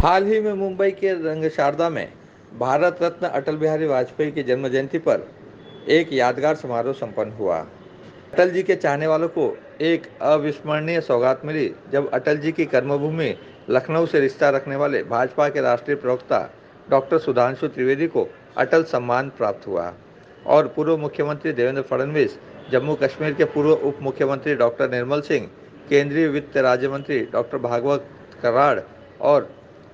हाल ही में मुंबई के रंगशारदा में भारत रत्न अटल बिहारी वाजपेयी की जन्म जयंती पर एक यादगार समारोह संपन्न हुआ। अटल जी के चाहने वालों को एक अविस्मरणीय सौगात मिली जब अटल जी की कर्मभूमि लखनऊ से रिश्ता रखने वाले भाजपा के राष्ट्रीय प्रवक्ता डॉक्टर सुधांशु त्रिवेदी को अटल सम्मान प्राप्त हुआ और पूर्व मुख्यमंत्री देवेंद्र फडणवीस, जम्मू कश्मीर के पूर्व उप मुख्यमंत्री डॉक्टर निर्मल सिंह, केंद्रीय वित्त राज्य मंत्री डॉक्टर भागवत कराड़ और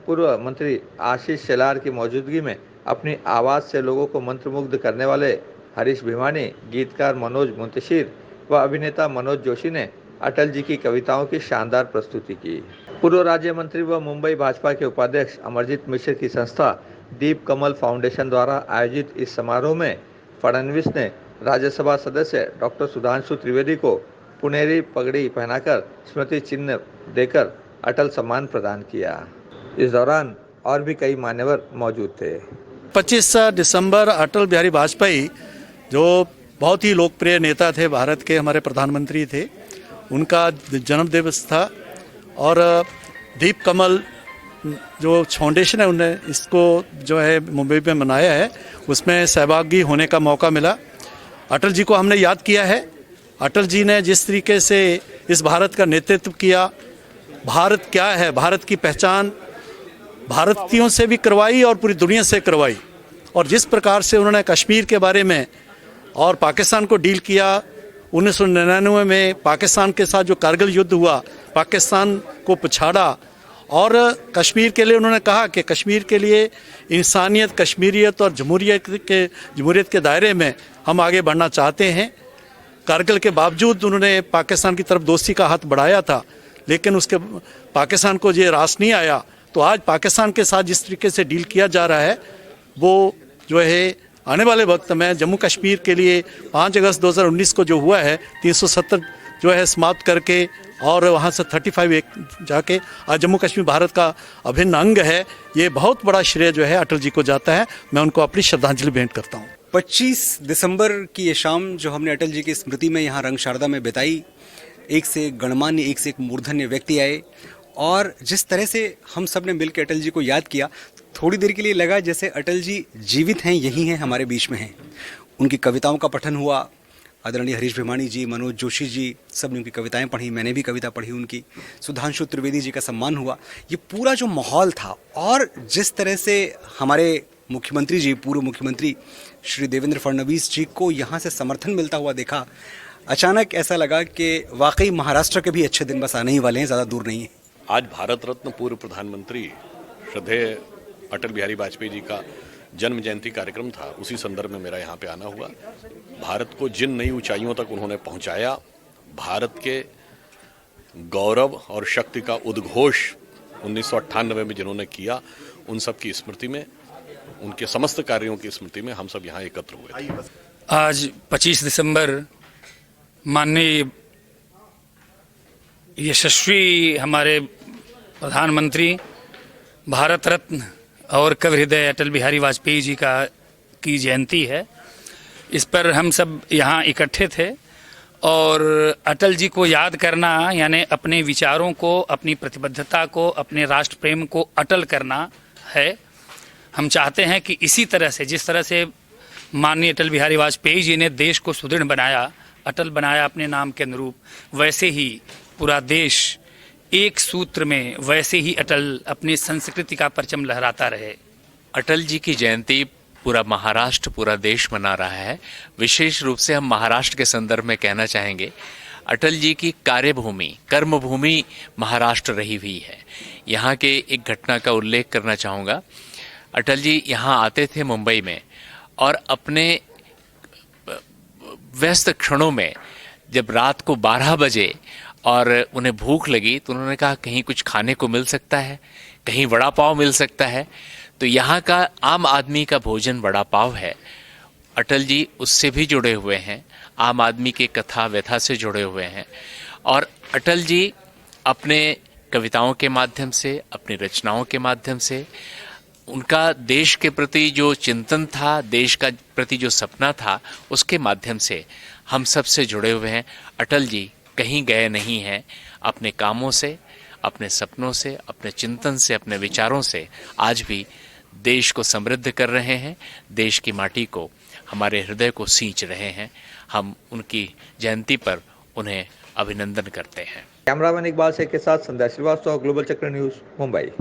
पूर्व मंत्री आशीष शेलार की मौजूदगी में अपनी आवाज़ से लोगों को मंत्रमुग्ध करने वाले हरीश भिवानी, गीतकार मनोज मुंतशिर व अभिनेता मनोज जोशी ने अटल जी की कविताओं की शानदार प्रस्तुति की। पूर्व राज्य मंत्री व मुंबई भाजपा के उपाध्यक्ष अमरजीत मिश्र की संस्था दीप कमल फाउंडेशन द्वारा आयोजित इस समारोह में फडणवीस ने राज्यसभा सदस्य डॉक्टर सुधांशु त्रिवेदी को पुनेरी पगड़ी पहनाकर स्मृति चिन्ह देकर अटल सम्मान प्रदान किया। इस दौरान और भी कई मान्यवर मौजूद थे। 25 दिसंबर अटल बिहारी वाजपेयी जो बहुत ही लोकप्रिय नेता थे, भारत के हमारे प्रधानमंत्री थे, उनका जन्म दिवस था और दीप कमल जो फाउंडेशन है उन्हें इसको जो है मुंबई में मनाया है, उसमें सहभागी होने का मौका मिला। अटल जी को हमने याद किया है। अटल जी ने जिस तरीके से इस भारत का नेतृत्व किया, भारत क्या है, भारत की पहचान भारतीयों से भी करवाई और पूरी दुनिया से करवाई, और जिस प्रकार से उन्होंने कश्मीर के बारे में और पाकिस्तान को डील किया। 1999 में पाकिस्तान के साथ जो कारगिल युद्ध हुआ, पाकिस्तान को पछाड़ा और कश्मीर के लिए उन्होंने कहा कि कश्मीर के लिए इंसानियत, कश्मीरियत और जमहूरियत के दायरे में हम आगे बढ़ना चाहते हैं। कारगिल के बावजूद उन्होंने पाकिस्तान की तरफ दोस्ती का हाथ बढ़ाया था, लेकिन उसके पाकिस्तान को ये रास नहीं आया। तो आज पाकिस्तान के साथ जिस तरीके से डील किया जा रहा है, वो जो है आने वाले वक्त में जम्मू कश्मीर के लिए 5 अगस्त 2019 को जो हुआ है 370 जो है समाप्त करके और वहाँ से 35 जाके आज जम्मू कश्मीर भारत का अभिन्न अंग है। ये बहुत बड़ा श्रेय जो है अटल जी को जाता है। मैं उनको अपनी श्रद्धांजलि भेंट करता हूँ। 25 दिसंबर की ये शाम जो हमने अटल जी की स्मृति में यहाँ रंगशारदा में बिताई, एक से एक गणमान्य, एक से एक मूर्धन्य व्यक्ति आए और जिस तरह से हम सब ने मिलकर अटल जी को याद किया, थोड़ी देर के लिए लगा जैसे अटल जी जीवित हैं, यही हैं, हमारे बीच में हैं। उनकी कविताओं का पठन हुआ। आदरणीय हरीश भिवानी जी, मनोज जोशी जी, सब ने उनकी कविताएं पढ़ी, मैंने भी कविता पढ़ी उनकी। सुधांशु त्रिवेदी जी का सम्मान हुआ। ये पूरा जो माहौल था और जिस तरह से हमारे मुख्यमंत्री जी, पूर्व मुख्यमंत्री श्री देवेंद्र फडणवीस जी को यहाँ से समर्थन मिलता हुआ देखा, अचानक ऐसा लगा कि वाकई महाराष्ट्र के भी अच्छे दिन बस आने ही वाले हैं, ज़्यादा दूर नहीं है। आज भारत रत्न पूर्व प्रधानमंत्री श्रद्धेय अटल बिहारी वाजपेयी जी का जन्म जयंती कार्यक्रम था, उसी संदर्भ में मेरा यहाँ पे आना हुआ। भारत को जिन नई ऊंचाइयों तक उन्होंने पहुंचाया, भारत के गौरव और शक्ति का उद्घोष 1998 में जिन्होंने किया, उन सब की स्मृति में, उनके समस्त कार्यों की स्मृति में हम सब यहाँ एकत्र हुए थे। आज 25 दिसंबर माननीय यशस्वी हमारे प्रधानमंत्री, भारत रत्न और कवि हृदय अटल बिहारी वाजपेयी जी की जयंती है। इस पर हम सब यहाँ इकट्ठे थे और अटल जी को याद करना यानी अपने विचारों को, अपनी प्रतिबद्धता को, अपने राष्ट्र प्रेम को अटल करना है। हम चाहते हैं कि इसी तरह से, जिस तरह से माननीय अटल बिहारी वाजपेयी जी ने देश को सुदृढ़ बनाया, अटल बनाया अपने नाम के अनुरूप, वैसे ही पूरा देश एक सूत्र में, वैसे ही अटल अपनी संस्कृति का परचम लहराता रहे। अटल जी की जयंती पूरा महाराष्ट्र, पूरा देश मना रहा है। विशेष रूप से हम महाराष्ट्र के संदर्भ में कहना चाहेंगे, अटल जी की कार्यभूमि, कर्मभूमि महाराष्ट्र रही हुई है। यहाँ के एक घटना का उल्लेख करना चाहूँगा। अटल जी यहाँ आते थे मुंबई में और अपने व्यस्त क्षणों में जब रात को 12 बजे और उन्हें भूख लगी तो उन्होंने कहा कहीं कुछ खाने को मिल सकता है, कहीं वड़ा पाव मिल सकता है। तो यहाँ का आम आदमी का भोजन वड़ा पाव है। अटल जी उससे भी जुड़े हुए हैं, आम आदमी के कथा व्यथा से जुड़े हुए हैं। और अटल जी अपने कविताओं के माध्यम से, अपनी रचनाओं के माध्यम से, उनका देश के प्रति जो चिंतन था, देश का प्रति जो सपना था, उसके माध्यम से हम सब से जुड़े हुए हैं। अटल जी कहीं गए नहीं हैं, अपने कामों से, अपने सपनों से, अपने चिंतन से, अपने विचारों से आज भी देश को समृद्ध कर रहे हैं, देश की माटी को, हमारे हृदय को सींच रहे हैं। हम उनकी जयंती पर उन्हें अभिनंदन करते हैं। कैमरामैन इकबाल शेख के साथ संध्या श्रीवास्तव, ग्लोबल चक्र न्यूज, मुंबई।